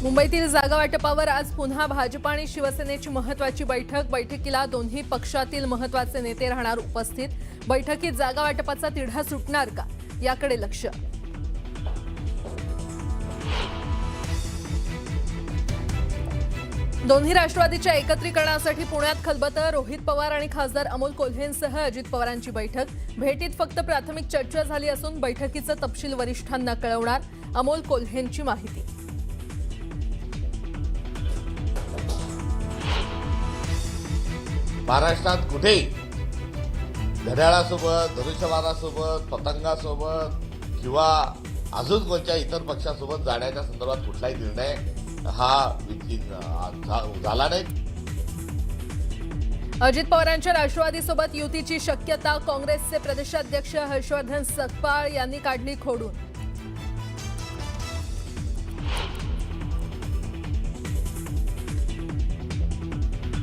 मुंबईतील जागा वाटपावर आज पुन्हा भाजप आणि शिवसेनेची महत्त्वाची बैठकीला दोन्ही पक्षातील महत्त्वाचे नेते राहणार उपस्थित। बैठकीत जागा वाटपाचा तिढा सुटणार का याकडे लक्ष। दोन्ही राष्ट्रवादीच्या एकत्रीकरणासाठी पुण्यात खलबतं। रोहित पवार आणि खासदार अमोल कोल्हेंसह अजित पवारांची बैठक। भेटीत फक्त प्राथमिक चर्चा झाली असून बैठकीचा तपशील वरिष्ठांना कळवणार, अमोल कोल्हेंची माहिती। महाराष्ट्रात कुठेही घड्याळासोबत, धनुष्यबाणासोबत, पतंगासोबत किंवा अजून कोणत्या इतर पक्षासोबत जाण्याच्या संदर्भात कुठलाही निर्णय हा झाला नाही। अजित पवारांच्या राष्ट्रवादीसोबत युतीची शक्यता काँग्रेसचे प्रदेशाध्यक्ष हर्षवर्धन सकपाळ यांनी काढली खोडून।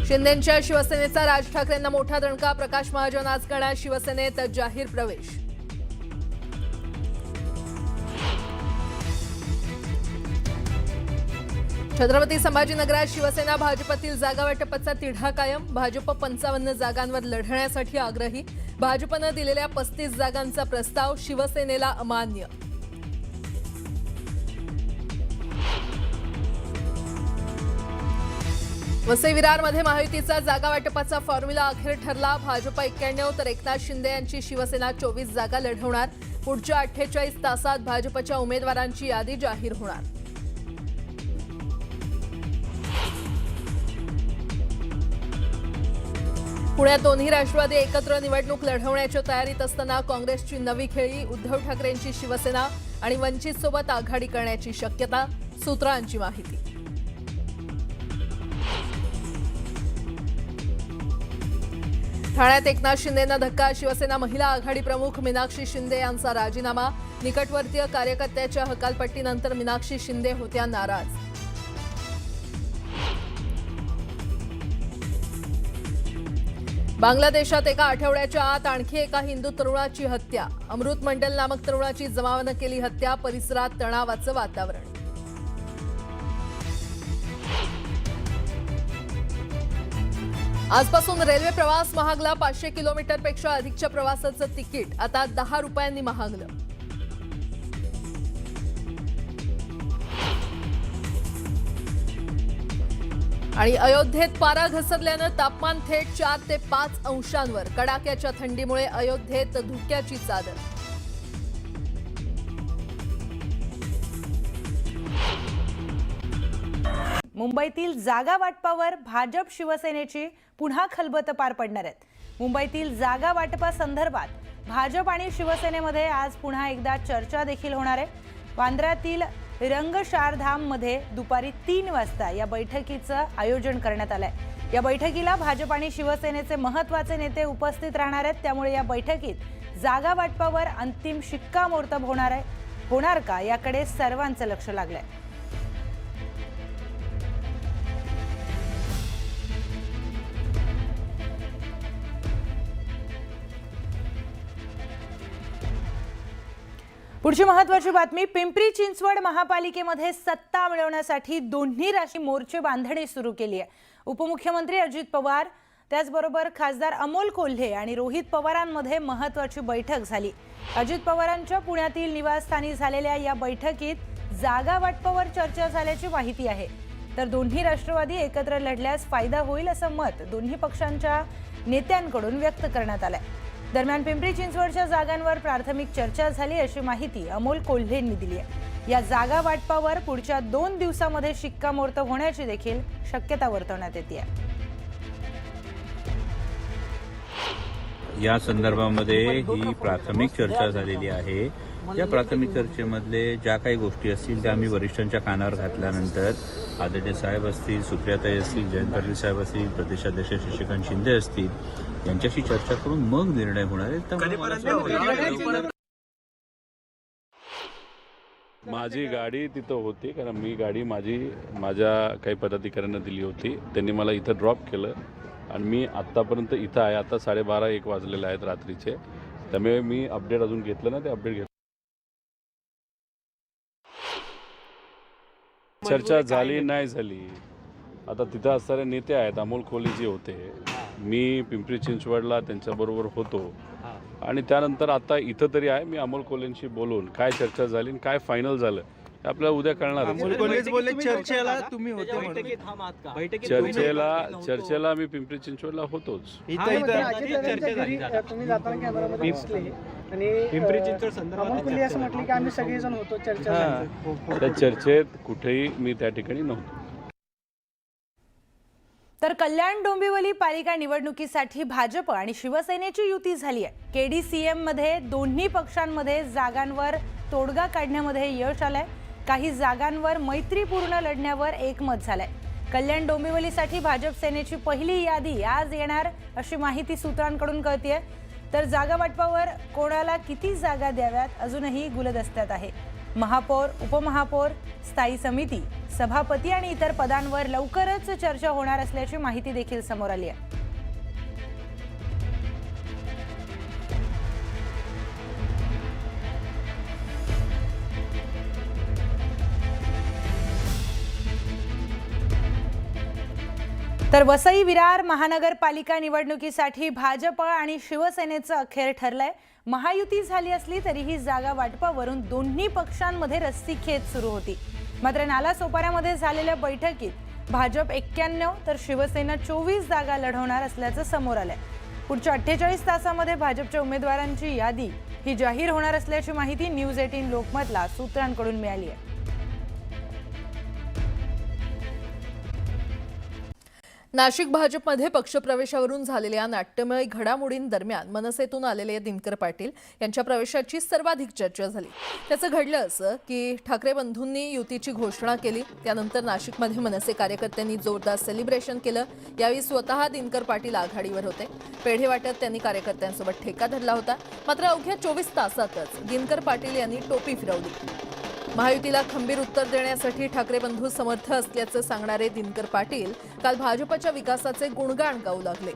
शिंदेंच्या शिवसेनेचा राज ठाकरेंना मोठा दणका। प्रकाश महाजन आज करणार शिवसेनेत जाहीर प्रवेश। छत्रपती संभाजीनगरात शिवसेना भाजपतील जागा वाटपाचा तिढा कायम। भाजप 55 जागांवर लढण्यासाठी आग्रही। भाजपनं दिलेल्या 35 जागांचा प्रस्ताव शिवसेनेला अमान्य। वसई विरारमध्ये महायुतीचा जागा वाटपाचा फॉर्म्युला अखेर ठरला। भाजप 91 तर एकनाथ शिंदे यांची शिवसेना 24 जागा लढवणार। पुढच्या 48 तासात भाजपच्या उमेदवारांची यादी जाहीर होणार। पुण्यात दोन्ही राष्ट्रवादी एकत्र निवडणूक लढवण्याच्या तयारीत असताना काँग्रेसची नवी खेळी। उद्धव ठाकरेंची शिवसेना आणि वंचितसोबत आघाडी करण्याची शक्यता, सूत्रांची माहिती। ठाण्यात एकनाथ शिंदेंना धक्का। शिवसेना महिला आघाडी प्रमुख मीनाक्षी शिंदे यांचा राजीनामा। निकटवर्तीय कार्यकर्त्याच्या हकालपट्टीनंतर मीनाक्षी शिंदे होत्या नाराज। बांगलादेशात एका आठवड्याच्या आत आणखी एका हिंदू तरुणाची हत्या। अमृत मंडल नामक तरुणाची जमावानं केली हत्या। परिसरात तणावाचं वातावरण। आजपासून रेल्वे प्रवास महागला। 500 किलोमीटरपेक्षा अधिकच्या प्रवासाचं तिकीट आता 10 रुपयांनी महागलं। आणि अयोध्येत पारा घसरल्यानं तापमान थेट 4 ते 5 अंशांवर। कडाक्याच्या थंडीमुळे अयोध्येत धुक्याची चादर। मुंबईतील जागा वाटपावर भाजप शिवसेनेची पुन्हा खलबतं पार पडणार आहेत। मुंबईतील जागा वाटपासंदर्भात भाजप आणि शिवसेनेमध्ये आज पुन्हा एकदा चर्चा देखील होणार आहे। वांद्र्यातील रंगशारधाममध्ये दुपारी 3 वाजता या बैठकीचं आयोजन करण्यात आलंय। या बैठकीला भाजप आणि शिवसेनेचे महत्त्वाचे नेते उपस्थित राहणार आहेत। त्यामुळे या बैठकीत जागा वाटपावर अंतिम शिक्कामोर्तब होणार का याकडे सर्वांचं लक्ष लागलंय। पुढची महत्त्वाची बातमी, पिंपरी चिंचवड महापालिकेमध्ये सत्ता मिळवण्यासाठी दोन्ही राष्ट्रीय मोर्चे बांधणी सुरू केली आहे। उपमुख्यमंत्री अजित पवार त्याचबरोबर खासदार अमोल कोल्हे आणि रोहित पवारांमध्ये महत्त्वाची बैठक झाली। अजित पवारांच्या पुण्यातील निवासस्थानी झालेल्या या बैठकीत जागा वाटपावर चर्चा झाल्याची माहिती आहे। तर दोन्ही राष्ट्रवादी एकत्र लढल्यास फायदा होईल असं मत दोन्ही पक्षांच्या नेत्यांकडून व्यक्त करण्यात आलंय। दरम्यान पिंपरी चिंचवडच्या जागांवर प्राथमिक चर्चा झाली अशी माहिती अमोल कोल्हेंनी दिली आहे। या जागा वाटपावर पुढच्या 2 दिवसांमध्ये शिक्कामोर्तब होण्याची देखील शक्यता वर्तवण्यात येते आहे। या संदर्भामध्ये ही प्राथमिक चर्चा झालेली आहे। या प्राथमिक चर्चेमधले ज्या काही गोष्टी असतील त्या आम्ही वरिष्ठांच्या कानावर घातल्यानंतर आदरणीय साहेब असतील, सुप्रियाताई असतील, जयंत पाटील साहेब असतील, प्रदेशाध्यक्ष शशिकांत शिंदे असतील यांच्याशी चर्चा करून मग निर्णय होणार आहे। माझी गाडी तिथं होती, कारण मी गाडी माझ्या काही पदाधिकाऱ्यांना दिली होती। त्यांनी मला इथं ड्रॉप केलं आणि मी आत्तापर्यंत इथं आहे। आता 12:30-1 वाजलेले आहेत रात्रीचे। त्यामुळे मी अपडेट अजून घेतलं ना, ते अपडेट घेतलं। चर्चा झाली नाही झाली, आता तिथं असणारे नेते आहेत, अमोल कोल्हे जे होते, मी पिंपरी चिंचवडला त्यांच्याबरोबर होतो आणि त्यानंतर आता इथं तरी आहे. मी अमोल कोल्हेंशी बोलून काय चर्चा झाली आणि काय फायनल झालं हे आपल्याला उद्या कळणार आहे. अमोल कोल्हेच बोलले चर्चेला तुम्ही होते म्हणून. चर्चेला मी पिंपरी चिंचवडला होतोच. तुम्ही जाताना कॅमेरामध्ये दिसले आणि पिंपरी चिंचवड संदर्भात कोल्हे असं म्हटलं की आम्ही सगळेजण होतो चर्चा. त्या चर्चेत कुठेही मी त्या ठिकाणी नव्हतो. तर कल्याण डोंबिवली पालिका निवडणुकीसाठी भाजप आणि शिवसेनेची युती झाली आहे. KDCM मध्ये दोन्ही पक्षांमध्ये जागांवर तोडगा काढण्यामध्ये यश आलंय. काही जागांवर मैत्रीपूर्ण लढण्यावर एकमत झालंय. कल्याण डोंबिवलीसाठी भाजप सेनेची पहिली यादी आज येणार अशी माहिती सूत्रांकडून कळतेय. तर जागा वाटपावर कोणाला किती जागा द्याव्यात अजूनही गुलदस्त्यात आहे. महापौर, उपमहापौर, स्थायी समिती, सभापती आणि इतर पदांवर लवकरच चर्चा होणार असल्याची माहिती देखील समोर आली आहे. तर वसई विरार महानगरपालिका निवडणुकीसाठी भाजप आणि शिवसेनेचं अखेर ठरलंय. महायुती झाली असली तरीही जागा वाटपावरून दोन्ही पक्षांमध्ये रस्सीखेच सुरू होती. मात्र नालासोपाऱ्यामध्ये झालेल्या बैठकीत भाजप 91 तर शिवसेना 24 जागा लढवणार असल्याचं समोर आलंय. पुढच्या 48 तासामध्ये भाजपच्या उमेदवारांची यादी ही जाहीर होणार असल्याची माहिती न्यूज 18 लोकमतला सूत्रांकडून मिळाली आहे. नाशिक भाजपमध्ये पक्षप्रवेशावरून झालेल्या नाट्यमय घडामोडींदरम्यान मनसेतून आलेले दिनकर पाटील यांच्या प्रवेशाची सर्वाधिक चर्चा झाली. त्याचं घडलं असं की ठाकरे बंधूंनी युतीची घोषणा केली. त्यानंतर नाशिकमध्ये मनसे कार्यकर्त्यांनी जोरदार सेलिब्रेशन केलं. यावेळी स्वतः दिनकर पाटील आघाडीवर होते. पेढे वाटत त्यांनी कार्यकर्त्यांसोबत ठेका धरला होता. मात्र अवघ्या 24 तासातच दिनकर पाटील यांनी टोपी फिरवली. महायुतीला खंबीर उत्तर देण्यासाठी ठाकरे बंधू समर्थ असल्याचं सांगणारे दिनकर पाटील काल भाजपच्या विकासाचे गुणगान गाऊ लागले.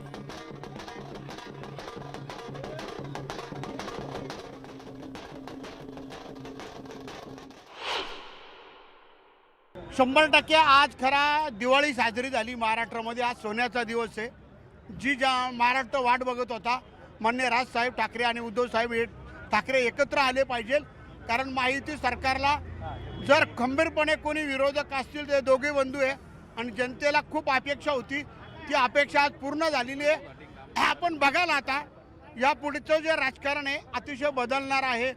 शंभर टक्के आज खरा दिवाळी साजरी झाली महाराष्ट्रामध्ये. आज सोन्याचा दिवस आहे. महाराष्ट्र वाट बघत होता. माननीय राजसाहेब ठाकरे आणि उद्धव साहेब ठाकरे एकत्र आले पाहिजे. कारण महायुती सरकारला जर खंबीरपणे कोणी विरोधक असतील ते दोघे बंधू आहे आणि जनतेला खूप अपेक्षा होती. ती अपेक्षा आज पूर्ण झालेली आहे. आपण बघाल आता या पुढचं जे राजकारण आहे अतिशय बदलणार आहे.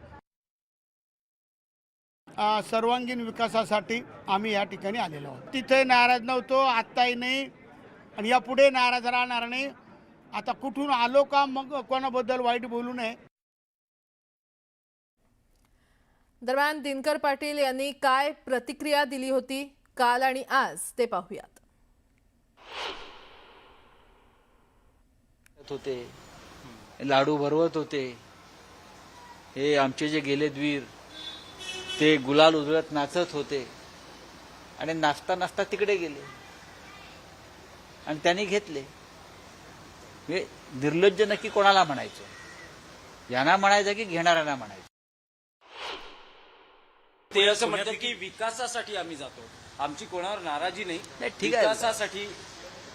सर्वांगीण विकासासाठी आम्ही या ठिकाणी आलेलो आहोत. तिथे नाराज नव्हतो, आत्ताही नाही आणि यापुढे नाराज राहणार नाही. आता कुठून आलो का मग कोणाबद्दल वाईट बोलू नये. दरम्यान दिनकर पाटील यांनी काय प्रतिक्रिया दिली होती काल आणि आज ते पाहूयात. होते लाडू भरवत होते. हे आमचे जे गेले वीर ते गुलाल उधळत नाचत होते आणि नाचता नाचता तिकडे गेले आणि त्यांनी घेतले. हे निर्लज्ज नक्की कोणाला म्हणायचं? यांना म्हणायचं की घेणाऱ्यांना म्हणायचं? ते असं म्हणतात की विकासासाठी आम्ही जातो. आमची कोणावर नाराजी नाही. ठीक आहे. विकासासाठी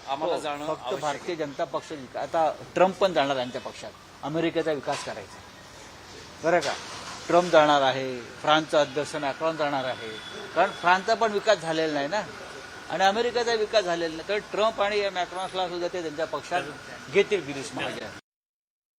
आम्हाला जाणं फक्त आवश्यक भारतीय जनता पक्ष आता ट्रम्प पण जाणार त्यांच्या पक्षात. अमेरिकेचा विकास करायचा बरं का. ट्रम्प जाणार आहे. फ्रान्सचा अध्यक्ष मॅक्रॉन जाणार आहे. कारण फ्रान्सचा पण विकास झालेला नाही ना आणि अमेरिकेचा विकास झालेला नाही. तर ट्रम्प आणि मॅक्रॉनला सुद्धा ते त्यांच्या पक्षात घेतील गिरीश महाजन.